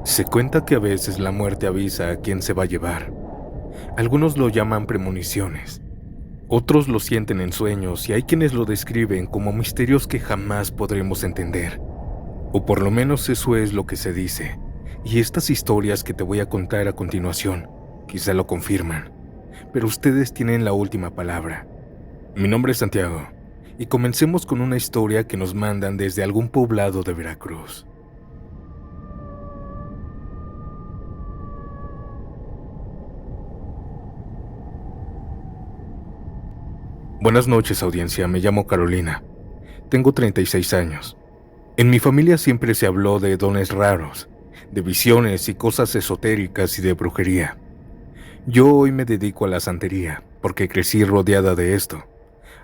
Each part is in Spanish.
Se cuenta que a veces la muerte avisa a quién se va a llevar. Algunos lo llaman premoniciones, otros lo sienten en sueños y hay quienes lo describen como misterios que jamás podremos entender. O por lo menos eso es lo que se dice. Y estas historias que te voy a contar a continuación quizá lo confirman, pero ustedes tienen la última palabra. Mi nombre es Santiago y comencemos con una historia que nos mandan desde algún poblado de Veracruz. Buenas noches, audiencia. Me llamo Carolina. Tengo 36 años. En mi familia siempre se habló de dones raros, de visiones y cosas esotéricas y de brujería. Yo hoy me dedico a la santería, porque crecí rodeada de esto.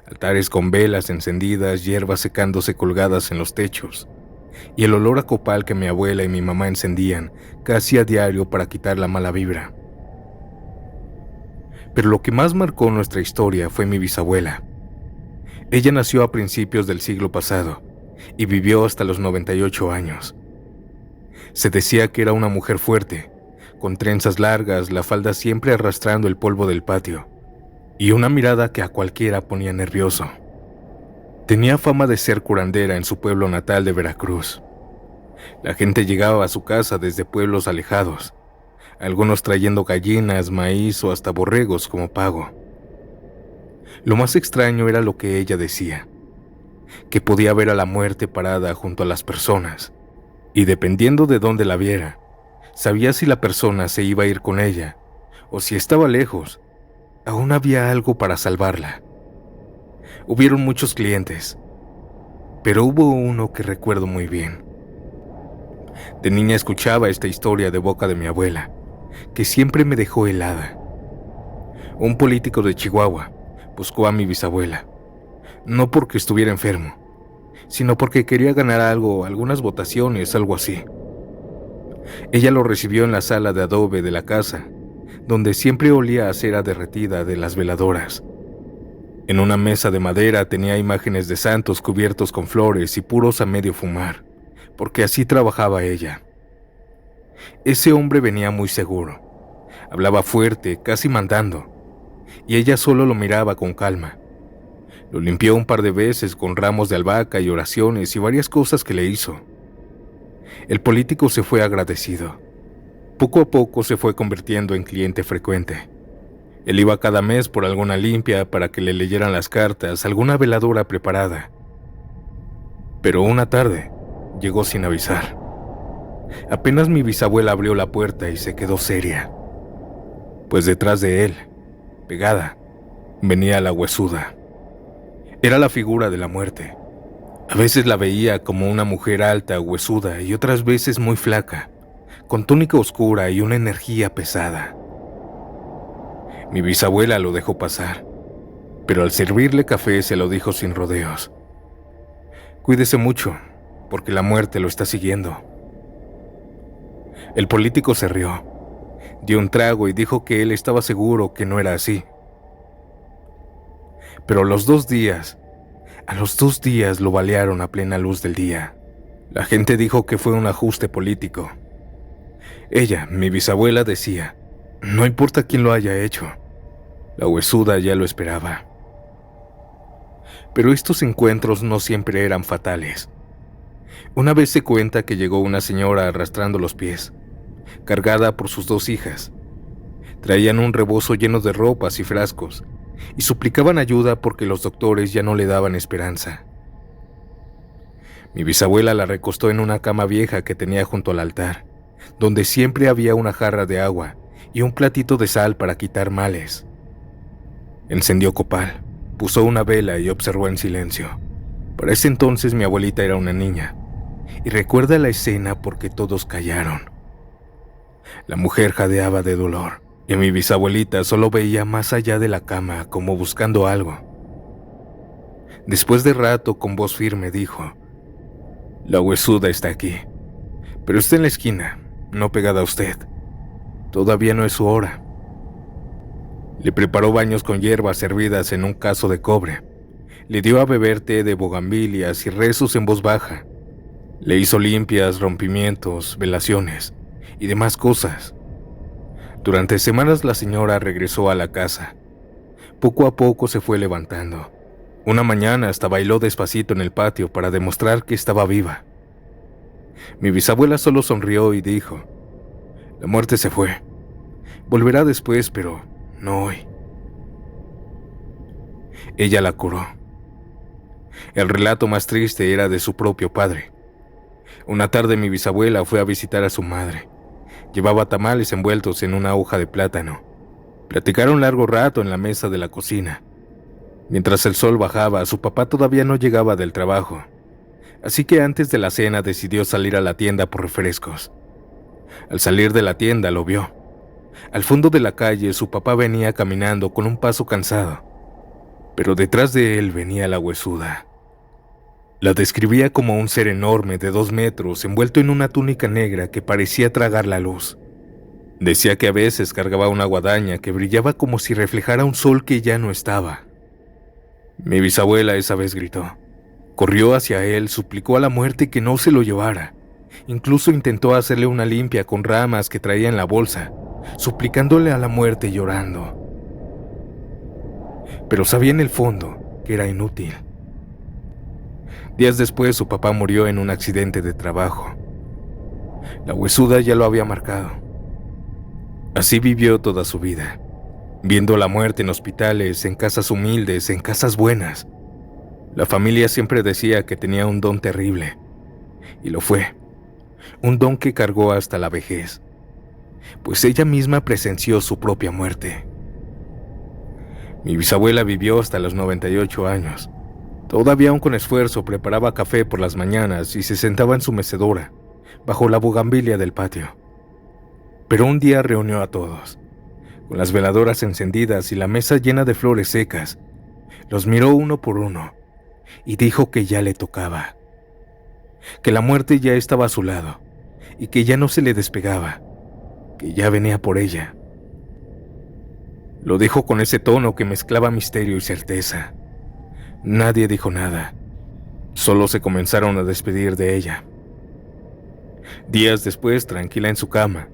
Altares con velas encendidas, hierbas secándose colgadas en los techos, y el olor a copal que mi abuela y mi mamá encendían casi a diario para quitar la mala vibra. Pero lo que más marcó nuestra historia fue mi bisabuela. Ella nació a principios del siglo pasado y vivió hasta los 98 años. Se decía que era una mujer fuerte, con trenzas largas, la falda siempre arrastrando el polvo del patio, y una mirada que a cualquiera ponía nervioso. Tenía fama de ser curandera en su pueblo natal de Veracruz. La gente llegaba a su casa desde pueblos alejados, algunos trayendo gallinas, maíz o hasta borregos como pago. Lo más extraño era lo que ella decía, que podía ver a la muerte parada junto a las personas, y dependiendo de dónde la viera, sabía si la persona se iba a ir con ella, o si estaba lejos, aún había algo para salvarla. Hubieron muchos clientes, pero hubo uno que recuerdo muy bien. De niña escuchaba esta historia de boca de mi abuela, que siempre me dejó helada. Un político de Chihuahua buscó a mi bisabuela, no porque estuviera enfermo, sino porque quería ganar algo, algunas votaciones, algo así. Ella lo recibió en la sala de adobe de la casa, donde siempre olía a cera derretida de las veladoras. En una mesa de madera tenía imágenes de santos cubiertos con flores y puros a medio fumar, porque así trabajaba ella. Ese hombre venía muy seguro. Hablaba fuerte, casi mandando, y ella solo lo miraba con calma. Lo limpió un par de veces con ramos de albahaca y oraciones y varias cosas que le hizo. El político se fue agradecido. Poco a poco se fue convirtiendo en cliente frecuente. Él iba cada mes por alguna limpia para que le leyeran las cartas, alguna veladora preparada. Pero una tarde llegó sin avisar. Apenas mi bisabuela abrió la puerta y se quedó seria, pues detrás de él, pegada, venía la huesuda. Era la figura de la muerte. A veces la veía como una mujer alta, huesuda, y otras veces muy flaca, con túnica oscura y una energía pesada. Mi bisabuela lo dejó pasar, pero al servirle café se lo dijo sin rodeos. Cuídese mucho, porque la muerte lo está siguiendo. El político se rió, dio un trago y dijo que él estaba seguro que no era así. Pero a los 2 días lo balearon a plena luz del día. La gente dijo que fue un ajuste político. Ella, mi bisabuela, decía, no importa quién lo haya hecho, la huesuda ya lo esperaba. Pero estos encuentros no siempre eran fatales. Una vez se cuenta que llegó una señora arrastrando los pies, cargada por sus 2 hijas. Traían un rebozo lleno de ropas y frascos, y suplicaban ayuda porque los doctores ya no le daban esperanza. Mi bisabuela la recostó en una cama vieja que tenía junto al altar, donde siempre había una jarra de agua y un platito de sal para quitar males. Encendió copal, puso una vela y observó en silencio. Para ese entonces mi abuelita era una niña, y recuerda la escena porque todos callaron. La mujer jadeaba de dolor, y mi bisabuelita solo veía más allá de la cama como buscando algo. Después de rato, con voz firme dijo, la huesuda está aquí, pero está en la esquina, no pegada a usted. Todavía no es su hora. Le preparó baños con hierbas hervidas en un cazo de cobre. Le dio a beber té de bugambilias y rezos en voz baja. Le hizo limpias, rompimientos, velaciones, y demás cosas. Durante semanas la señora regresó a la casa. Poco a poco se fue levantando. Una mañana hasta bailó despacito en el patio para demostrar que estaba viva. Mi bisabuela solo sonrió y dijo: la muerte se fue. Volverá después, pero no hoy. Ella la curó. El relato más triste era de su propio padre. Una tarde mi bisabuela fue a visitar a su madre. Llevaba tamales envueltos en una hoja de plátano. Platicaron largo rato en la mesa de la cocina. Mientras el sol bajaba, su papá todavía no llegaba del trabajo. Así que antes de la cena decidió salir a la tienda por refrescos. Al salir de la tienda lo vio. Al fondo de la calle su papá venía caminando con un paso cansado, pero detrás de él venía la huesuda. La describía como un ser enorme de 2 metros envuelto en una túnica negra que parecía tragar la luz. Decía que a veces cargaba una guadaña que brillaba como si reflejara un sol que ya no estaba. Mi bisabuela esa vez gritó. Corrió hacia él, suplicó a la muerte que no se lo llevara. Incluso intentó hacerle una limpia con ramas que traía en la bolsa, suplicándole a la muerte llorando. Pero sabía en el fondo que era inútil. Días después su papá murió en un accidente de trabajo. La huesuda ya lo había marcado. Así vivió toda su vida, viendo la muerte en hospitales, en casas humildes, en casas buenas. La familia siempre decía que tenía un don terrible, y lo fue. Un don que cargó hasta la vejez, pues ella misma presenció su propia muerte. Mi bisabuela vivió hasta los 98 años. Todavía aún con esfuerzo preparaba café por las mañanas y se sentaba en su mecedora, bajo la bugambilia del patio. Pero un día reunió a todos, con las veladoras encendidas y la mesa llena de flores secas. Los miró uno por uno y dijo que ya le tocaba, que la muerte ya estaba a su lado y que ya no se le despegaba, que ya venía por ella. Lo dijo con ese tono que mezclaba misterio y certeza. Nadie dijo nada, solo se comenzaron a despedir de ella. Días después, tranquila en su cama,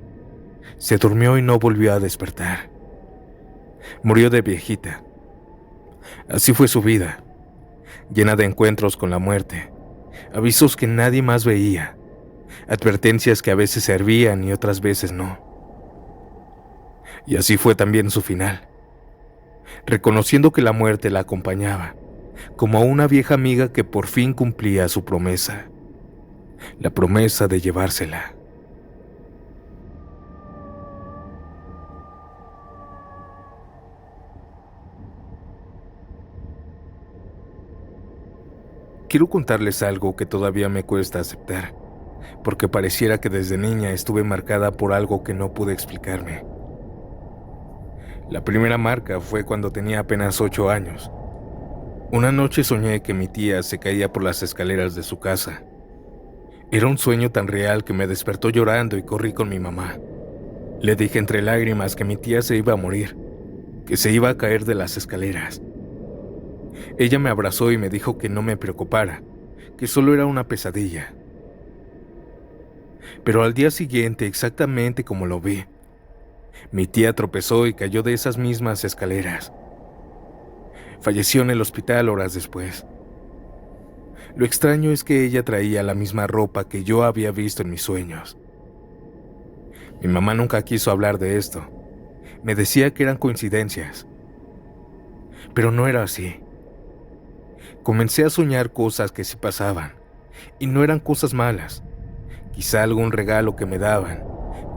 se durmió y no volvió a despertar. Murió de viejita. Así fue su vida, llena de encuentros con la muerte, avisos que nadie más veía, advertencias que a veces servían y otras veces no. Y así fue también su final, reconociendo que la muerte la acompañaba, como a una vieja amiga que por fin cumplía su promesa, la promesa de llevársela. Quiero contarles algo que todavía me cuesta aceptar, porque pareciera que desde niña estuve marcada por algo que no pude explicarme. La primera marca fue cuando tenía apenas 8 años. Una noche soñé que mi tía se caía por las escaleras de su casa. Era un sueño tan real que me despertó llorando y corrí con mi mamá. Le dije entre lágrimas que mi tía se iba a morir, que se iba a caer de las escaleras. Ella me abrazó y me dijo que no me preocupara, que solo era una pesadilla. Pero al día siguiente, exactamente como lo vi, mi tía tropezó y cayó de esas mismas escaleras. Falleció en el hospital horas después. Lo extraño es que ella traía la misma ropa que yo había visto en mis sueños. Mi mamá nunca quiso hablar de esto. Me decía que eran coincidencias. Pero no era así. Comencé a soñar cosas que sí pasaban, y no eran cosas malas. Quizá algún regalo que me daban,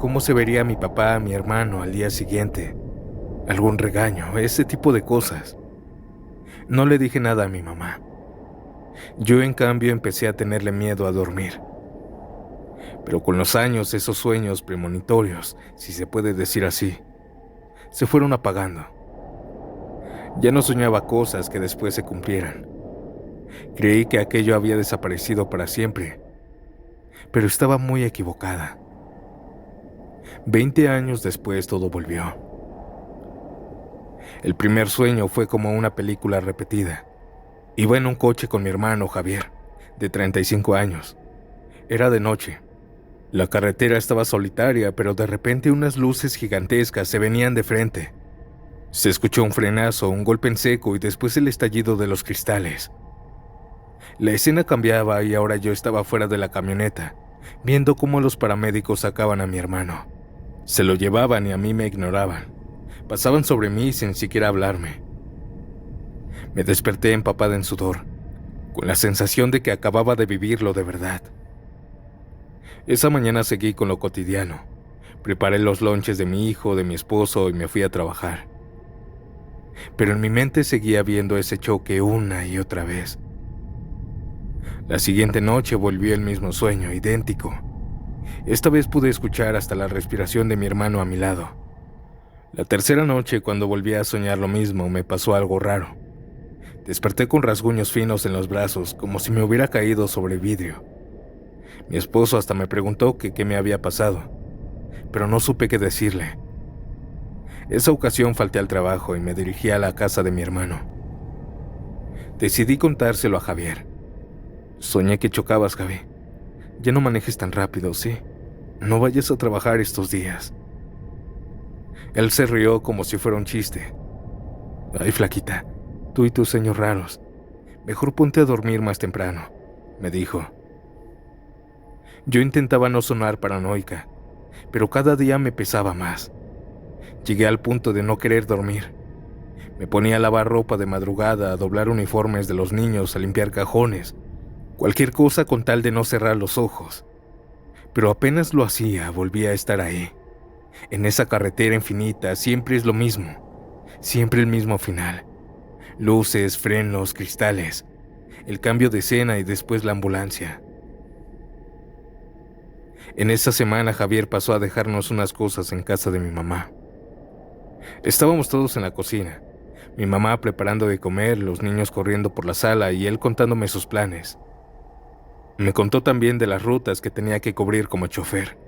cómo se vería mi papá, mi hermano al día siguiente, algún regaño, ese tipo de cosas. No le dije nada a mi mamá. Yo, en cambio, empecé a tenerle miedo a dormir. Pero con los años, esos sueños premonitorios, si se puede decir así, se fueron apagando. Ya no soñaba cosas que después se cumplieran. Creí que aquello había desaparecido para siempre, pero estaba muy equivocada. 20 años después todo volvió. El primer sueño fue como una película repetida. Iba en un coche con mi hermano Javier, de 35 años. Era de noche. La carretera estaba solitaria, pero de repente unas luces gigantescas se venían de frente. Se escuchó un frenazo, un golpe en seco y después el estallido de los cristales. La escena cambiaba y ahora yo estaba fuera de la camioneta, viendo cómo los paramédicos sacaban a mi hermano. Se lo llevaban y a mí me ignoraban. Pasaban sobre mí sin siquiera hablarme. Me desperté empapada en sudor, con la sensación de que acababa de vivirlo de verdad. Esa mañana seguí con lo cotidiano. Preparé los lonches de mi hijo, de mi esposo y me fui a trabajar. Pero en mi mente seguía viendo ese choque una y otra vez. La siguiente noche volvió el mismo sueño, idéntico. Esta vez pude escuchar hasta la respiración de mi hermano a mi lado. La tercera noche, cuando volví a soñar lo mismo, me pasó algo raro. Desperté con rasguños finos en los brazos, como si me hubiera caído sobre vidrio. Mi esposo hasta me preguntó que qué me había pasado, pero no supe qué decirle. Esa ocasión falté al trabajo y me dirigí a la casa de mi hermano. Decidí contárselo a Javier. Soñé que chocabas, Javi. Ya no manejes tan rápido, ¿sí? No vayas a trabajar estos días. Él se rió como si fuera un chiste. Ay, flaquita, tú y tus sueños raros. Mejor ponte a dormir más temprano, me dijo. Yo intentaba no sonar paranoica, pero cada día me pesaba más. Llegué al punto de no querer dormir. Me ponía a lavar ropa de madrugada, a doblar uniformes de los niños, a limpiar cajones. Cualquier cosa con tal de no cerrar los ojos. Pero apenas lo hacía, volvía a estar ahí. En esa carretera infinita siempre es lo mismo. Siempre el mismo final. Luces, frenos, cristales. El cambio de escena y después la ambulancia. En esa semana Javier pasó a dejarnos unas cosas en casa de mi mamá. Estábamos todos en la cocina. Mi mamá preparando de comer, los niños corriendo por la sala y él contándome sus planes. Me contó también de las rutas que tenía que cubrir como chofer.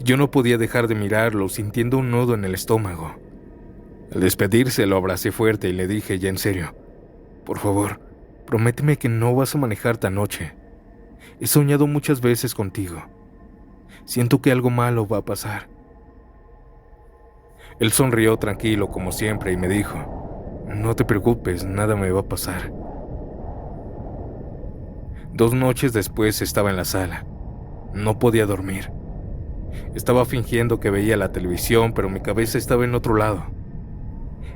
Yo no podía dejar de mirarlo, sintiendo un nudo en el estómago. Al despedirse lo abracé fuerte y le dije ya en serio: por favor, prométeme que no vas a manejar esta noche. He soñado muchas veces contigo. Siento que algo malo va a pasar. Él sonrió tranquilo como siempre y me dijo: no te preocupes, nada me va a pasar. 2 noches después estaba en la sala. No podía dormir. Estaba fingiendo que veía la televisión, pero mi cabeza estaba en otro lado.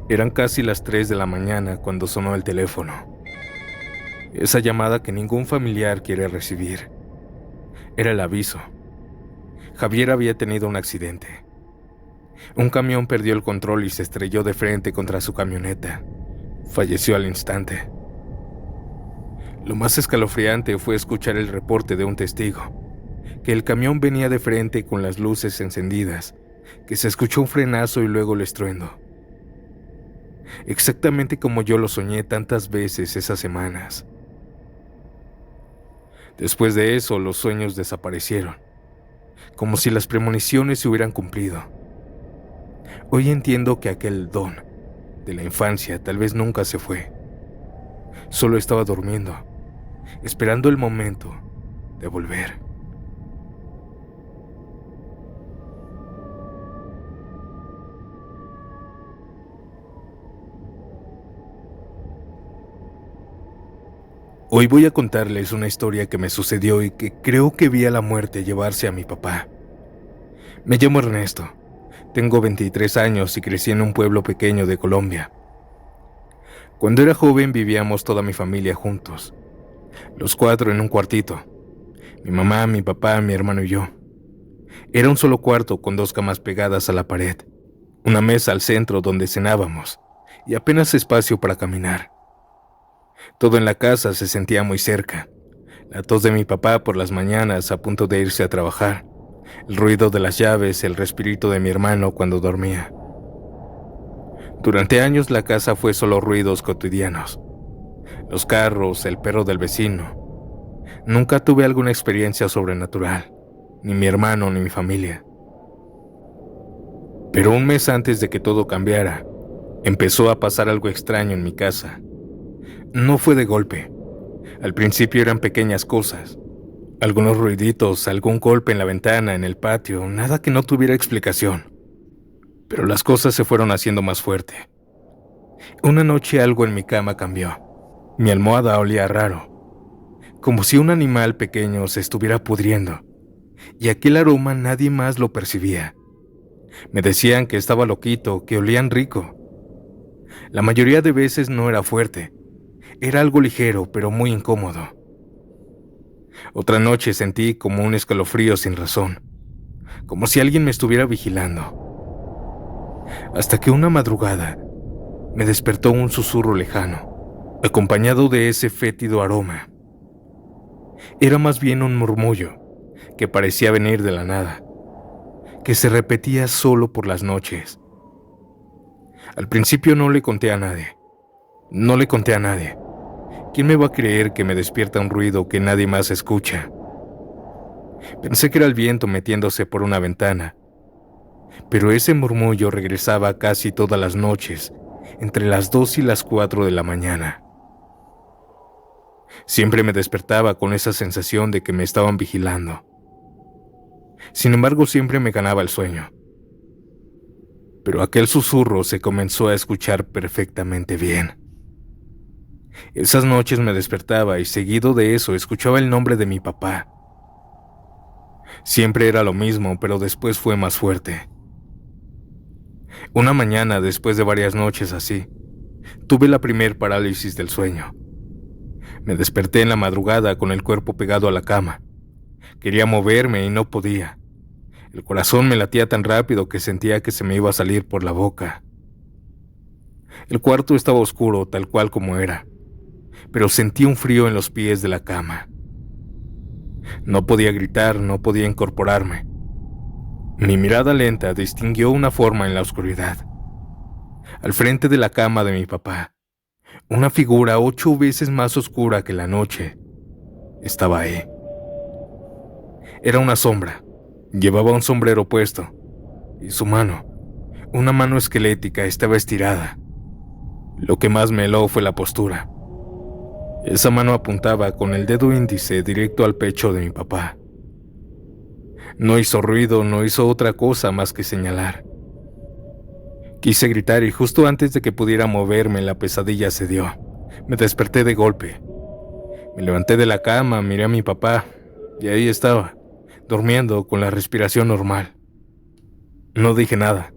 Eran casi las 3 de la mañana cuando sonó el teléfono. Esa llamada que ningún familiar quiere recibir. Era el aviso. Javier había tenido un accidente. Un camión perdió el control y se estrelló de frente contra su camioneta. Falleció al instante. Lo más escalofriante fue escuchar el reporte de un testigo, que el camión venía de frente con las luces encendidas, que se escuchó un frenazo y luego el estruendo. Exactamente como yo lo soñé tantas veces esas semanas. Después de eso, los sueños desaparecieron, como si las premoniciones se hubieran cumplido. Hoy entiendo que aquel don de la infancia tal vez nunca se fue. Solo estaba durmiendo, esperando el momento de volver. Hoy voy a contarles una historia que me sucedió y que creo que vi a la muerte llevarse a mi papá. Me llamo Ernesto, tengo 23 años y crecí en un pueblo pequeño de Colombia. Cuando era joven vivíamos toda mi familia juntos, los 4 en un cuartito, mi mamá, mi papá, mi hermano y yo. Era un solo cuarto con 2 camas pegadas a la pared, una mesa al centro donde cenábamos y apenas espacio para caminar. Todo en la casa se sentía muy cerca. La tos de mi papá por las mañanas a punto de irse a trabajar, el ruido de las llaves, el respirito de mi hermano cuando dormía. Durante años la casa fue solo ruidos cotidianos. Los carros, el perro del vecino. Nunca tuve alguna experiencia sobrenatural, ni mi hermano ni mi familia. Pero un mes antes de que todo cambiara, empezó a pasar algo extraño en mi casa. No fue de golpe. Al principio eran pequeñas cosas. Algunos ruiditos, algún golpe en la ventana, en el patio, nada que no tuviera explicación. Pero las cosas se fueron haciendo más fuerte. Una noche algo en mi cama cambió. Mi almohada olía raro, como si un animal pequeño se estuviera pudriendo, y aquel aroma nadie más lo percibía. Me decían que estaba loquito, que olían rico. La mayoría de veces no era fuerte, era algo ligero pero muy incómodo. Otra noche sentí como un escalofrío sin razón, como si alguien me estuviera vigilando. Hasta que una madrugada me despertó un susurro lejano, acompañado de ese fétido aroma. Era más bien un murmullo que parecía venir de la nada, que se repetía solo por las noches. Al principio no le conté a nadie. No le conté a nadie. ¿Quién me va a creer que me despierta un ruido que nadie más escucha? Pensé que era el viento metiéndose por una ventana, pero ese murmullo regresaba casi todas las noches, entre las 2 y las 4 de la mañana. Siempre me despertaba con esa sensación de que me estaban vigilando. Sin embargo, siempre me ganaba el sueño. Pero aquel susurro se comenzó a escuchar perfectamente bien. Esas noches me despertaba y seguido de eso escuchaba el nombre de mi papá. Siempre era lo mismo, pero después fue más fuerte. Una mañana, después de varias noches así, tuve la primer parálisis del sueño. Me desperté en la madrugada con el cuerpo pegado a la cama. Quería moverme y no podía. El corazón me latía tan rápido que sentía que se me iba a salir por la boca. El cuarto estaba oscuro, tal cual como era, pero sentí un frío en los pies de la cama. No podía gritar, no podía incorporarme. Mi mirada lenta distinguió una forma en la oscuridad. Al frente de la cama de mi papá, una figura 8 veces más oscura que la noche, estaba ahí. Era una sombra. Llevaba un sombrero puesto, y su mano, una mano esquelética, estaba estirada. Lo que más me heló fue la postura. Esa mano apuntaba con el dedo índice directo al pecho de mi papá. No hizo ruido, no hizo otra cosa más que señalar. Quise gritar y justo antes de que pudiera moverme, la pesadilla se dio. Me desperté de golpe. Me levanté de la cama, miré a mi papá, y ahí estaba, durmiendo con la respiración normal. No dije nada.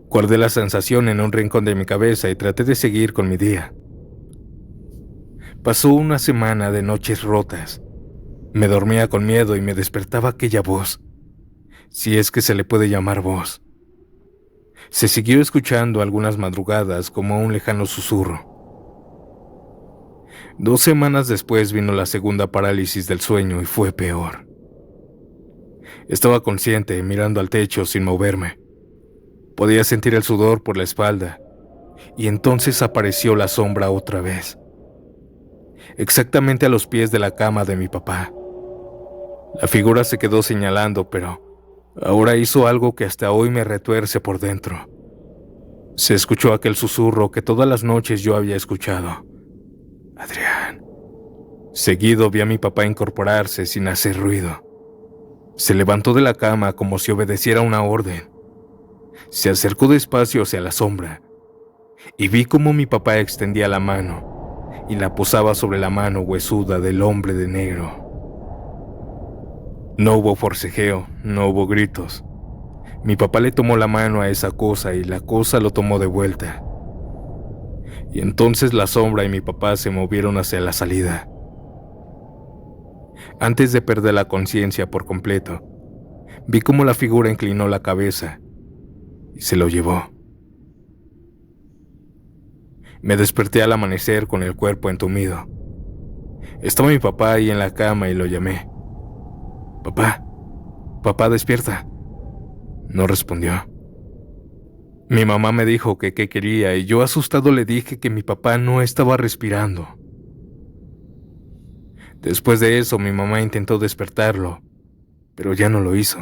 Guardé la sensación en un rincón de mi cabeza y traté de seguir con mi día. Pasó una semana de noches rotas. Me dormía con miedo y me despertaba aquella voz, si es que se le puede llamar voz. Se siguió escuchando algunas madrugadas como un lejano susurro. 2 semanas después vino la segunda parálisis del sueño y fue peor. Estaba consciente, mirando al techo sin moverme. Podía sentir el sudor por la espalda, y entonces apareció la sombra otra vez, exactamente a los pies de la cama de mi papá. La figura se quedó señalando, pero ahora hizo algo que hasta hoy me retuerce por dentro. Se escuchó aquel susurro que todas las noches yo había escuchado. Adrián. Seguido vi a mi papá incorporarse sin hacer ruido. Se levantó de la cama como si obedeciera una orden. Se acercó despacio hacia la sombra y vi cómo mi papá extendía la mano y la posaba sobre la mano huesuda del hombre de negro. No hubo forcejeo, no hubo gritos. Mi papá le tomó la mano a esa cosa y la cosa lo tomó de vuelta. Y entonces la sombra y mi papá se movieron hacia la salida. Antes de perder la conciencia por completo, vi cómo la figura inclinó la cabeza y se lo llevó. Me desperté al amanecer con el cuerpo entumido. Estaba mi papá ahí en la cama y lo llamé. Papá, papá, despierta. No respondió. Mi mamá me dijo que qué quería y yo asustado le dije que mi papá no estaba respirando. Después de eso mi mamá intentó despertarlo, pero ya no lo hizo.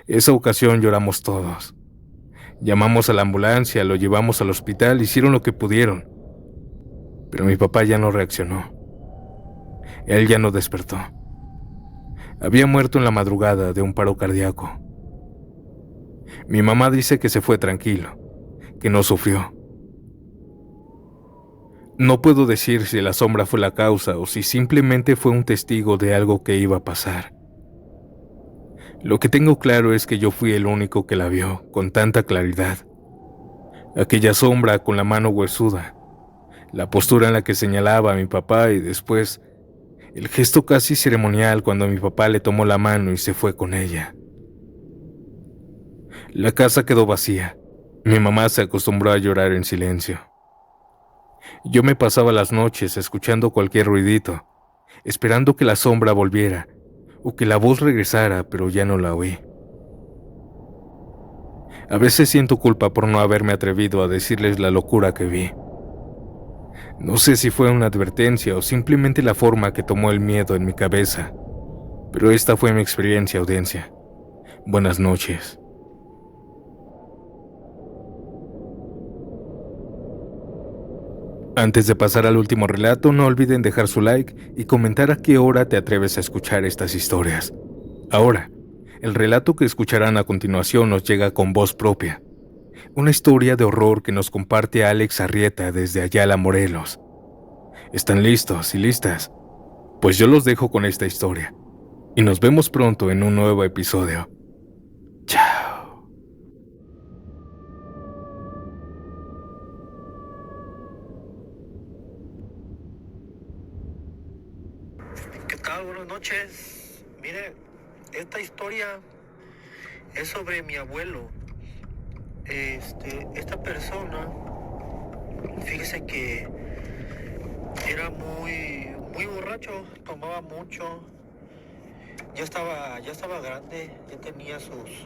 Esa ocasión lloramos todos. Llamamos a la ambulancia, lo llevamos al hospital, hicieron lo que pudieron, pero mi papá ya no reaccionó. Él ya no despertó. Había muerto en la madrugada de un paro cardíaco. Mi mamá dice que se fue tranquilo, que no sufrió. No puedo decir si la sombra fue la causa o si simplemente fue un testigo de algo que iba a pasar. Lo que tengo claro es que yo fui el único que la vio con tanta claridad. Aquella sombra con la mano huesuda, la postura en la que señalaba a mi papá y después el gesto casi ceremonial cuando mi papá le tomó la mano y se fue con ella. La casa quedó vacía. Mi mamá se acostumbró a llorar en silencio. Yo me pasaba las noches escuchando cualquier ruidito, esperando que la sombra volviera o que la voz regresara, pero ya no la oí. A veces siento culpa por no haberme atrevido a decirles la locura que vi. No sé si fue una advertencia o simplemente la forma que tomó el miedo en mi cabeza, pero esta fue mi experiencia, audiencia. Buenas noches. Antes de pasar al último relato, no olviden dejar su like y comentar a qué hora te atreves a escuchar estas historias. Ahora, el relato que escucharán a continuación nos llega con voz propia. Una historia de horror que nos comparte Alex Arrieta desde Ayala, Morelos. ¿Están listos y listas? Pues yo los dejo con esta historia. Y nos vemos pronto en un nuevo episodio. Chao. ¿Qué tal? Buenas noches. Mire, esta historia es sobre mi abuelo. Esta persona, fíjese que era muy borracho, tomaba mucho. Ya estaba grande, ya tenía sus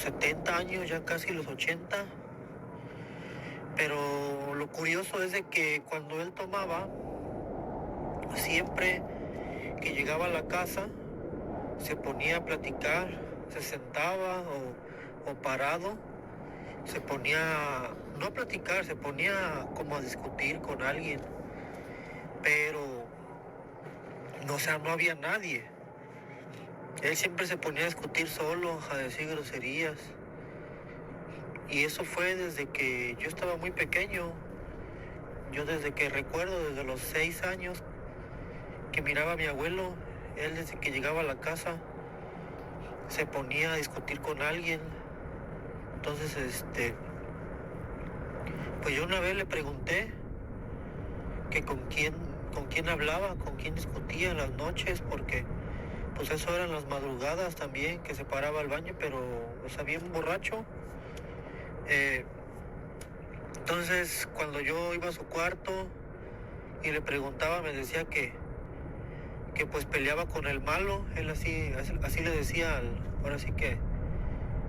70 años, ya casi los 80. Pero lo curioso es de que cuando él tomaba, siempre que llegaba a la casa, se ponía a platicar, se sentaba o parado, se ponía, no a platicar, se ponía como a discutir con alguien, pero no, o sea, no había nadie. Él siempre se ponía a discutir solo, a decir groserías. Y eso fue desde que yo estaba muy pequeño. Yo desde que recuerdo, desde los 6 años, que miraba a mi abuelo, él desde que llegaba a la casa se ponía a discutir con alguien. Entonces, pues yo una vez le pregunté que con quién hablaba, con quién discutía en las noches, porque pues eso eran las madrugadas también, que se paraba al baño, pero, o sea, bien borracho. Entonces, cuando yo iba a su cuarto y le preguntaba, me decía que pues peleaba con el malo. Él así le decía, ahora sí que,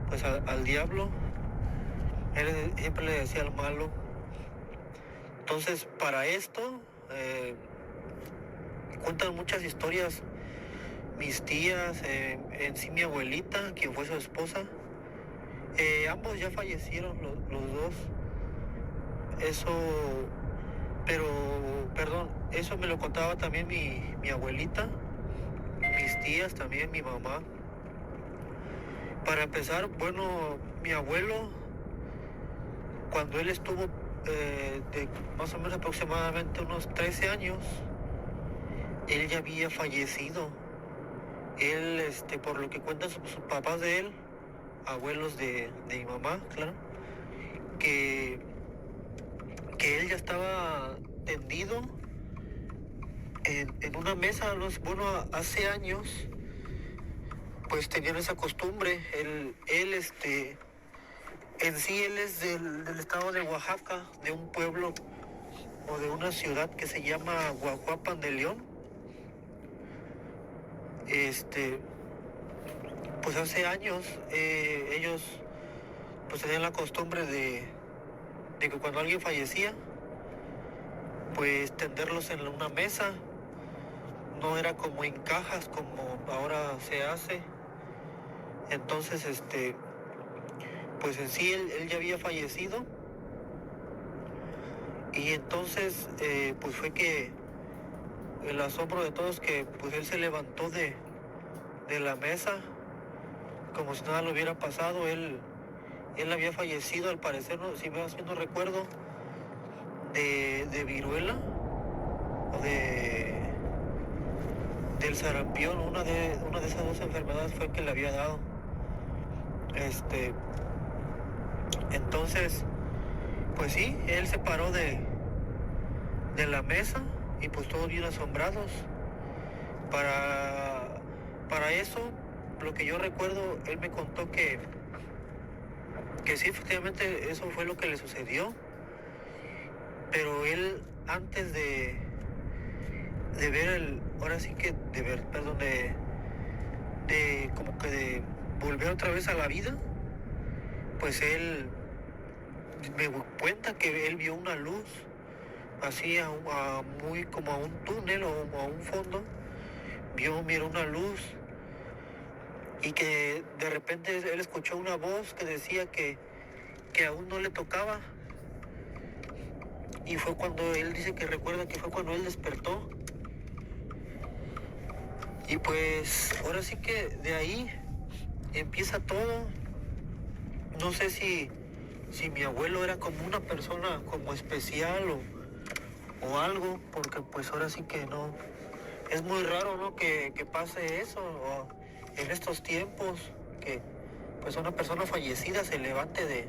pues al diablo. Él siempre le decía al malo. Entonces, para esto, cuentan muchas historias mis tías, en sí mi abuelita, quien fue su esposa. Ambos ya fallecieron, los dos. Eso, pero, perdón, eso me lo contaba también mi abuelita, mis tías también, mi mamá. Para empezar, bueno, mi abuelo, cuando él estuvo de más o menos aproximadamente unos 13 años, él ya había fallecido. Él, por lo que cuentan sus papás de él, abuelos de mi mamá, claro, que él ya estaba tendido en una mesa. Bueno, hace años, pues tenían esa costumbre. Él en sí, él es del estado de Oaxaca, de un pueblo o de una ciudad que se llama Guajuapan de León. Pues hace años, ellos pues tenían la costumbre de que cuando alguien fallecía, pues tenderlos en una mesa. No era como en cajas como ahora se hace. Entonces, pues en sí él ya había fallecido. Y entonces, pues fue que el asombro de todos que pues él se levantó de la mesa como si nada le hubiera pasado. Él había fallecido, al parecer, no, si más bien no recuerdo, de viruela o del sarampión. Una de esas dos enfermedades fue que le había dado. Entonces, pues sí, él se paró de la mesa y pues todos bien asombrados. Para eso, lo que yo recuerdo, él me contó que sí, efectivamente, eso fue lo que le sucedió. Pero él, antes de ver ahora sí que, de como que de volver otra vez a la vida, pues él me cuenta que él vio una luz, así muy como a un túnel o a un fondo, miró una luz, y que de repente él escuchó una voz que decía que aún no le tocaba. Y fue cuando él dice que recuerda que fue cuando él despertó. Y pues ahora sí que de ahí empieza todo. No sé si mi abuelo era como una persona como especial o algo, porque pues ahora sí que no. Es muy raro, ¿no? Que pase eso en estos tiempos, que pues una persona fallecida se levante de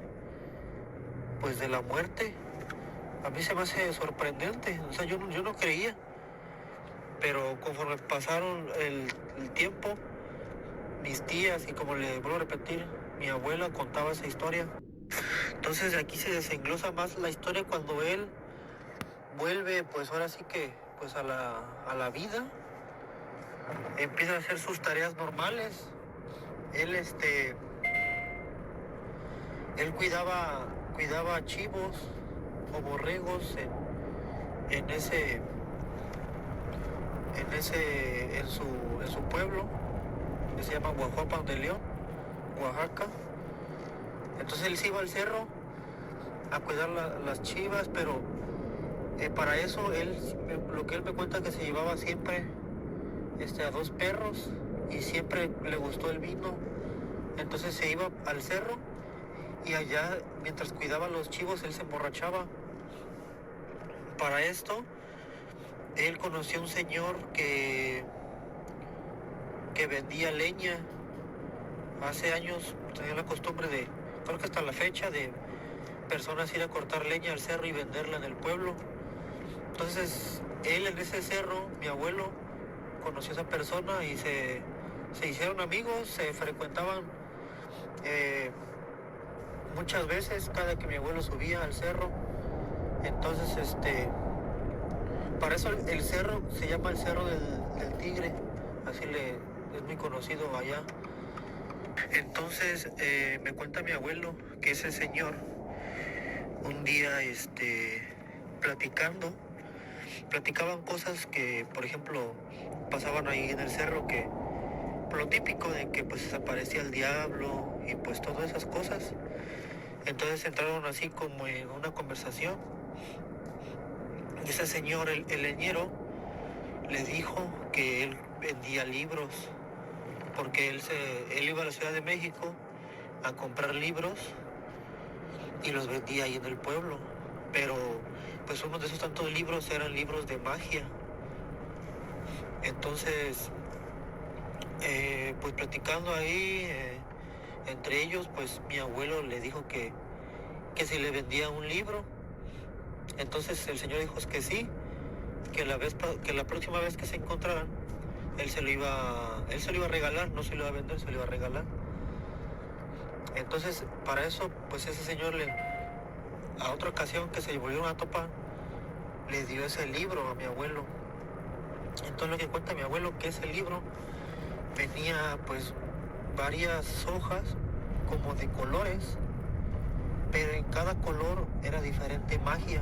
la muerte. A mí se me hace sorprendente, o sea, yo no creía. Pero conforme pasaron el tiempo, mis tías, y como le vuelvo a repetir, mi abuela contaba esa historia. Entonces aquí se desenglosa más la historia cuando él vuelve, pues ahora sí que, pues a la vida. Empieza a hacer sus tareas normales. Él cuidaba chivos o borregos en su pueblo, que se llama Guajuapan de León, Oaxaca. Entonces él se iba al cerro a cuidar las chivas, pero para eso lo que él me cuenta, que se llevaba siempre a 2 perros, y siempre le gustó el vino. Entonces se iba al cerro y allá, mientras cuidaba los chivos, él se emborrachaba. Para esto, él conoció a un señor que vendía leña. Hace años tenía la costumbre creo que hasta la fecha, de personas ir a cortar leña al cerro y venderla en el pueblo. Entonces, él en ese cerro, mi abuelo, conoció a esa persona y se hicieron amigos, se frecuentaban muchas veces cada que mi abuelo subía al cerro. Entonces, para eso el cerro se llama el Cerro del Tigre, así es muy conocido allá. Entonces me cuenta mi abuelo que ese señor, un día platicaban cosas que, por ejemplo, pasaban ahí en el cerro, que lo típico de que pues aparecía el diablo y pues todas esas cosas. Entonces entraron así como en una conversación. Ese señor, el leñero, le dijo que él vendía libros, porque él iba a la Ciudad de México a comprar libros y los vendía ahí en el pueblo. Pero pues uno de esos tantos libros eran libros de magia. Entonces, pues platicando ahí, entre ellos, pues mi abuelo le dijo que si le vendía un libro. Entonces el señor dijo que sí, que la próxima vez que se encontraran, él se lo iba a regalar, no se lo iba a vender, se lo iba a regalar. Entonces, para eso, pues ese señor a otra ocasión que se volvieron a topar, le dio ese libro a mi abuelo. Entonces lo que cuenta mi abuelo, que ese libro venía pues varias hojas como de colores, pero en cada color era diferente magia.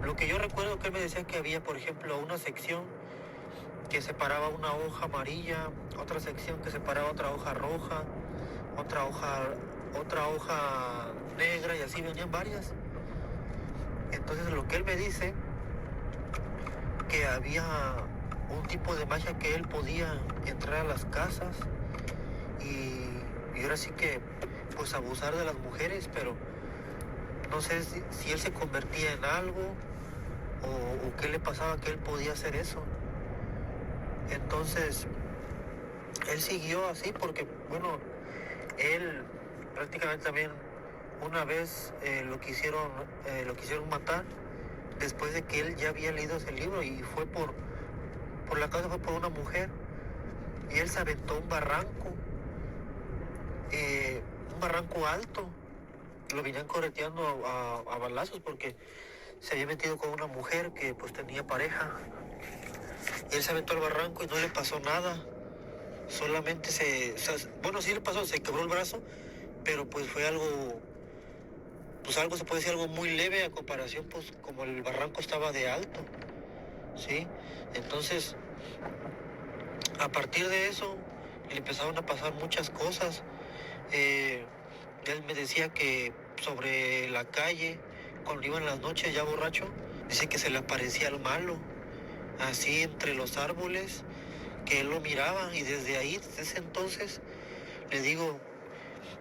Lo que yo recuerdo, que él me decía que había, por ejemplo, una sección que separaba una hoja amarilla, otra sección que separaba otra hoja roja, otra hoja negra, y así venían varias. Entonces lo que él me dice que había un tipo de magia que él podía entrar a las casas y ahora sí que pues abusar de las mujeres, pero no sé si él se convertía en algo o qué le pasaba que él podía hacer eso. Entonces él siguió así porque, bueno, él prácticamente también una vez lo quisieron matar después de que él ya había leído ese libro y fue por la causa, fue por una mujer, y él se aventó un barranco alto. Lo venían correteando a balazos porque se había metido con una mujer que pues tenía pareja. Y él se aventó al barranco y no le pasó nada. Solamente bueno, sí le pasó, se quebró el brazo, pero pues fue algo, pues algo se puede decir algo muy leve a comparación, pues como el barranco estaba de alto, ¿sí? Entonces, a partir de eso, le empezaron a pasar muchas cosas. Él me decía que sobre la calle, cuando iba en las noches ya borracho, dice que se le aparecía el malo, así entre los árboles, que él lo miraba y desde ahí, desde ese entonces, le digo,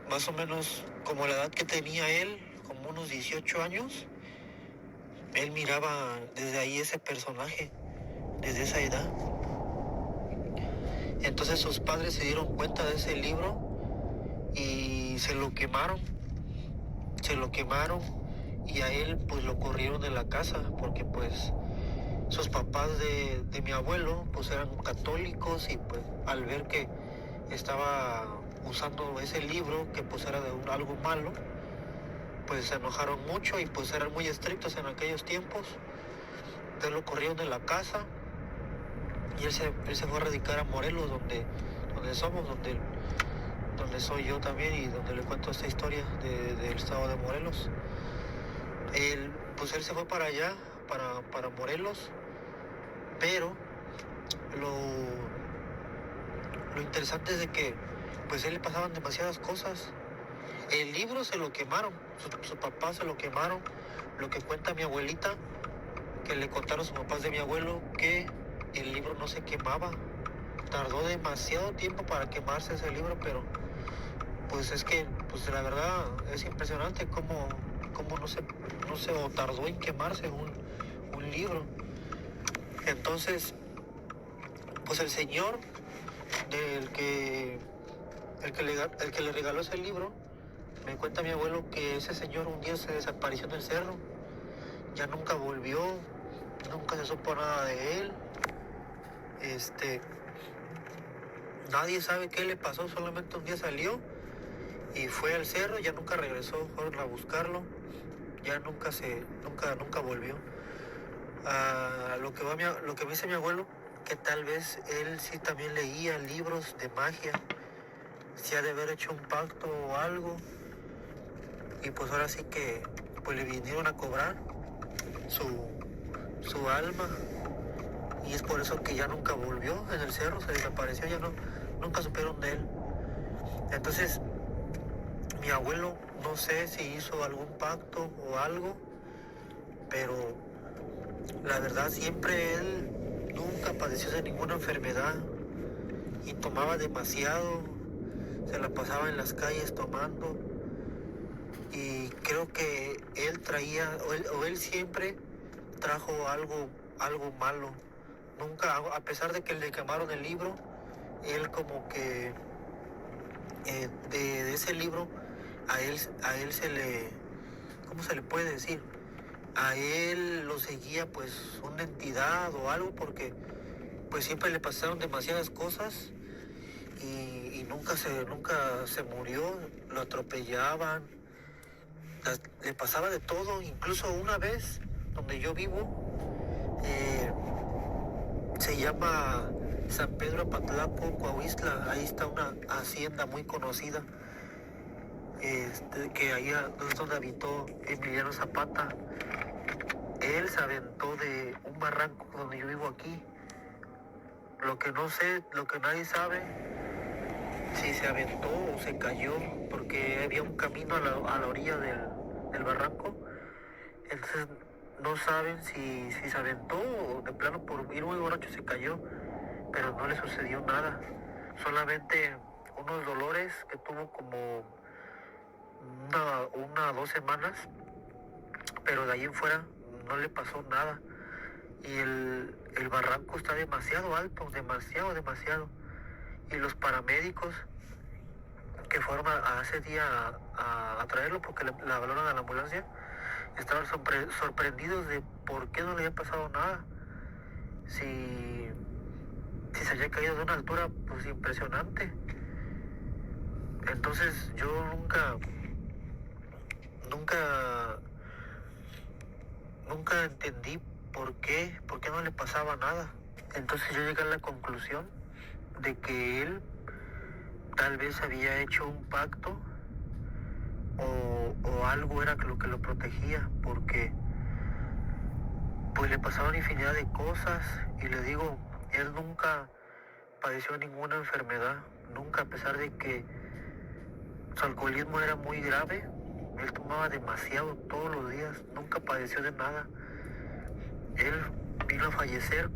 más o menos como la edad que tenía él, como unos 18 años, él miraba desde ahí ese personaje, desde esa edad. Entonces sus padres se dieron cuenta de ese libro y se lo quemaron y a él pues lo corrieron de la casa porque pues sus papás de mi abuelo pues eran católicos y pues al ver que estaba usando ese libro que pues era de algo malo, pues se enojaron mucho y pues eran muy estrictos en aquellos tiempos. Entonces lo corrieron de la casa y él se fue a radicar a Morelos, donde somos, donde soy yo también y donde le cuento esta historia del estado de Morelos. Él se fue para allá, para Morelos, pero lo interesante es de que pues a él le pasaban demasiadas cosas. El libro se lo quemaron, su papá se lo quemaron. Lo que cuenta mi abuelita, que le contaron sus papás de mi abuelo, que el libro no se quemaba. Tardó demasiado tiempo para quemarse ese libro, pero pues es que, pues la verdad es impresionante cómo no se o tardó en quemarse un libro. Entonces, pues el señor el que le regaló ese libro, me cuenta mi abuelo que ese señor un día se desapareció en el cerro, ya nunca volvió, nunca se supo nada de él. Nadie sabe qué le pasó, solamente un día salió y fue al cerro, ya nunca regresó, fueron a buscarlo, ya nunca volvió. Lo que me dice mi abuelo, que tal vez él sí también leía libros de magia, si ha de haber hecho un pacto o algo, y pues ahora sí que pues le vinieron a cobrar su alma, y es por eso que ya nunca volvió en el cerro, se desapareció, nunca supieron de él. Entonces mi abuelo no sé si hizo algún pacto o algo, pero la verdad siempre él nunca padeció de ninguna enfermedad y tomaba demasiado, se la pasaba en las calles tomando, y creo que él traía o él siempre trajo algo malo. Nunca, a pesar de que le quemaron el libro, él como que de ese libro a él se le, ¿cómo se le puede decir? A él lo seguía pues una entidad o algo, porque pues siempre le pasaron demasiadas cosas y nunca se murió, lo atropellaban, le pasaba de todo. Incluso una vez donde yo vivo, se llama San Pedro Apatlaco, Coahuistla, ahí está una hacienda muy conocida, que ahí es donde habitó Emiliano Zapata. Él se aventó de un barranco donde yo vivo aquí. Lo que no sé, lo que nadie sabe, si se aventó o se cayó, porque había un camino a la orilla del barranco. Entonces no saben si se aventó o de plano por ir muy borracho se cayó, pero no le sucedió nada. Solamente unos dolores que tuvo como una o 2 semanas, pero de ahí en fuera no le pasó nada. Y el barranco está demasiado alto, demasiado. Y los paramédicos que fueron a ese día a traerlo porque le hablaron a la ambulancia, estaban sorprendidos de por qué no le había pasado nada. Si se había caído de una altura pues impresionante. Entonces yo nunca entendí por qué no le pasaba nada. Entonces yo llegué a la conclusión de que él tal vez había hecho un pacto o algo era lo que lo protegía, porque pues le pasaban infinidad de cosas. Y le digo, él nunca padeció ninguna enfermedad, nunca, a pesar de que su alcoholismo era muy grave. Él tomaba demasiado todos los días, nunca padeció de nada. Él vino a fallecer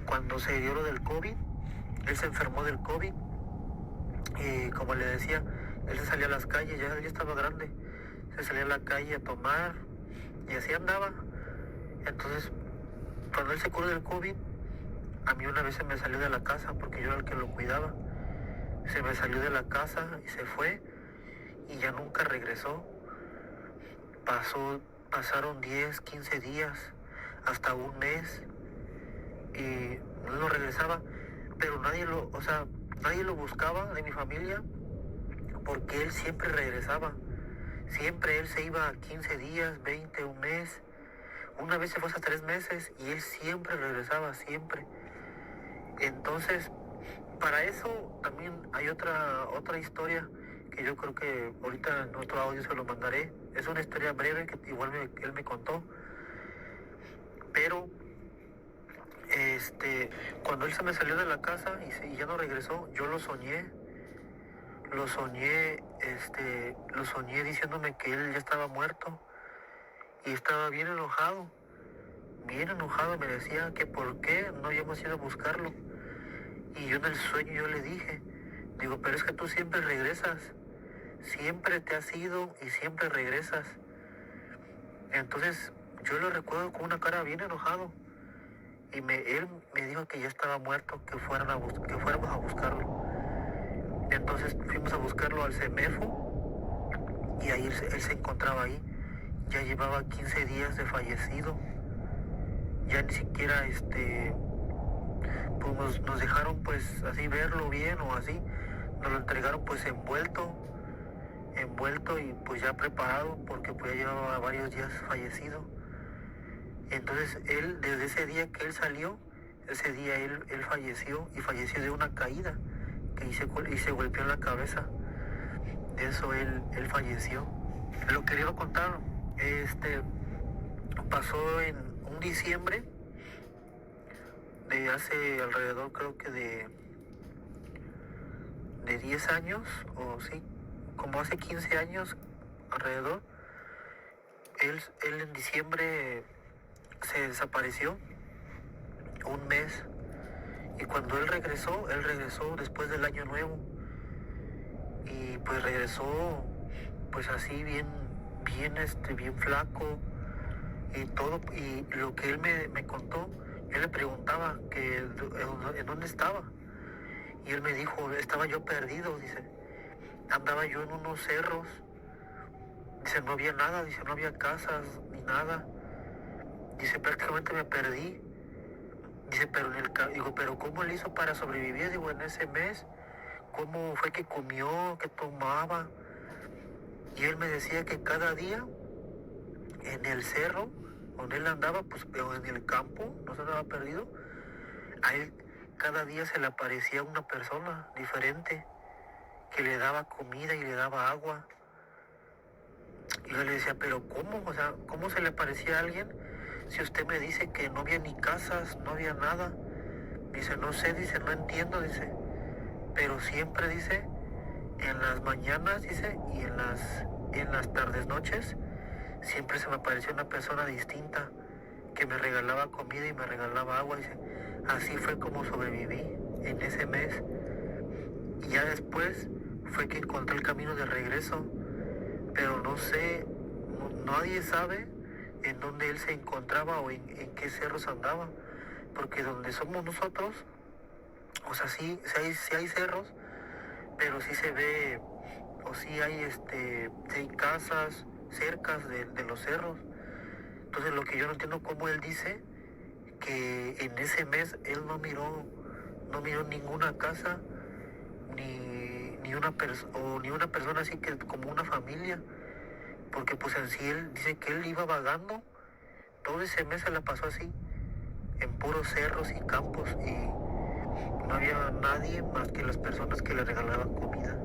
cuando se dio lo del COVID. Él se enfermó del COVID y, como le decía, él se salía a las calles, ya estaba grande, se salía a la calle a tomar y así andaba. Entonces, cuando él se curó del COVID, a mí una vez se me salió de la casa porque yo era el que lo cuidaba. Se me salió de la casa y se fue y ya nunca regresó. Pasaron 10, 15 días, hasta un mes y no regresaba, pero nadie lo buscaba de mi familia porque él siempre regresaba. Siempre él se iba 15 días, 20, un mes. Una vez se fue hasta 3 meses y él siempre regresaba, siempre. Entonces, para eso también hay otra historia que yo creo que ahorita en otro audio se lo mandaré. Es una historia breve que igual él me contó. Pero cuando él se me salió de la casa y ya no regresó, yo lo soñé. Lo soñé diciéndome que él ya estaba muerto y estaba bien enojado, me decía que por qué no habíamos ido a buscarlo. Y yo en el sueño yo le dije, digo, pero es que tú siempre regresas, siempre te has ido y siempre regresas. Entonces yo lo recuerdo con una cara bien enojado y él me dijo que ya estaba muerto, que fuéramos a buscarlo. Entonces fuimos a buscarlo al CEMEFO y ahí él se encontraba ahí. Ya llevaba 15 días de fallecido. Ya ni siquiera pues nos dejaron pues así verlo bien o así. Nos lo entregaron pues envuelto y pues ya preparado porque pues ya llevaba varios días fallecido. Entonces él, desde ese día que él salió, ese día él falleció y falleció de una caída que se golpeó en la cabeza. De eso él falleció. Lo que le iba a contar, pasó en un diciembre de hace alrededor, creo que de 10 años, o sí, como hace 15 años alrededor. Él en diciembre se desapareció un mes. Y cuando él regresó después del año nuevo. Y pues regresó pues así bien flaco y todo. Y lo que él me contó, yo le preguntaba que en dónde estaba. Y él me dijo, estaba yo perdido, dice. Andaba yo en unos cerros. Dice, no había nada, dice, no había casas ni nada. Dice, prácticamente me perdí. Dice, pero ¿cómo le hizo para sobrevivir? Digo, en ese mes, ¿cómo fue que comió, que tomaba? Y él me decía que cada día, en el cerro, donde él andaba, pues en el campo, no se andaba perdido, a él cada día se le aparecía una persona diferente, que le daba comida y le daba agua. Y yo le decía, pero ¿cómo? O sea, ¿cómo se le aparecía a alguien si usted me dice que no había ni casas, no había nada? Dice, no sé, dice, no entiendo, dice, pero siempre, dice, en las mañanas, dice, y en las tardes, noches, siempre se me apareció una persona distinta que me regalaba comida y me regalaba agua. Dice, así fue como sobreviví en ese mes. Y ya después fue que encontré el camino de regreso, pero no sé, nadie sabe en dónde él se encontraba o en qué cerros andaba, porque donde somos nosotros, o sea, sí hay cerros, pero sí se ve, o sí hay sí hay casas cercas de los cerros. Entonces lo que yo no entiendo, cómo él dice que en ese mes él no miró ninguna casa, ni una persona así que como una familia, porque pues en sí él dice que él iba vagando, todo ese mes se la pasó así, en puros cerros y campos, y no había nadie más que las personas que le regalaban comida.